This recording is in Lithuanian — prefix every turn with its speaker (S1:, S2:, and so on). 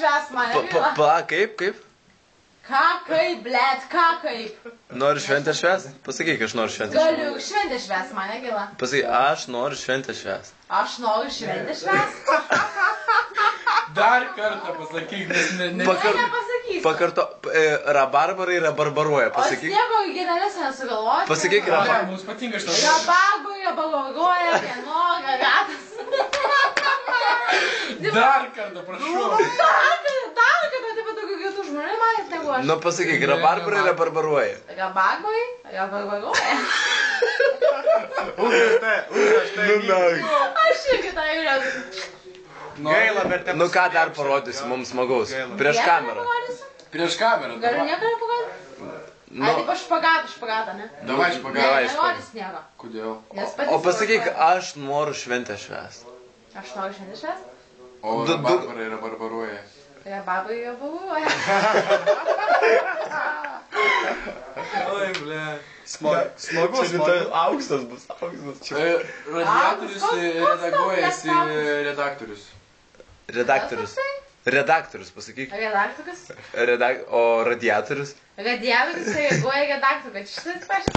S1: švęs mane.
S2: Kaip?
S1: Ką kaip, blėt, ką kaip?
S2: Nori šventę švęst? Pasakyk, aš noriu šventę švęst.
S1: Galiu šventę švęs mane, gila.
S2: Pasakyk, aš noriu šventę švęst.
S1: Aš noriu šventę švęs.
S3: Dar kartą pasakyk, nes ne...
S1: Nepasakysiu.
S2: Pakarto, rabarbarai rabarbaruoja,
S1: O
S2: pasakyk.
S1: sniego gėlelės nesugalvoti.
S2: Pasakyk,
S3: Mums patinka šitas.
S1: Rabarbai, rabarbaruoja, pieno, gagatas.
S3: Dar kartą, prašau.
S1: Dar kad taip pat daugiau kitų žmonių manęs negu aš.
S2: Nu pasakyk, rabarbarai rabarbaruoja.
S1: Rabarbai, rabarbaruoja.
S4: Užraštai.
S1: Aš irgi tą įžiūrėjau.
S4: Gaila, bet...
S2: Nu ką dar parodysi mums smagaus? Prieš kamerą.
S3: Prieš kamerą.
S1: Galiu nieko neparodyti? Ai, taip aš špagatą, ne?
S3: Davai
S1: Ne,
S3: špagatą.
S1: nenori sniego.
S3: Kodėl?
S1: Nes pati
S2: O pasakyk, aš noriu šventę švęst.
S1: Aš noriu šventę švęst.
S3: O rabarbarai rabarbaruoja.
S1: Rabarbai rabarbaruoja.
S4: Oi, ble. Smagus.
S2: Auksas bus.
S3: Radiatorius redaguojasi redaktorius.
S2: Redaktorius, pasakyk.
S1: Redaktorius?
S2: O radiatorius?
S1: Radiatorius reaguoja redaktorius, bet šitas paštas.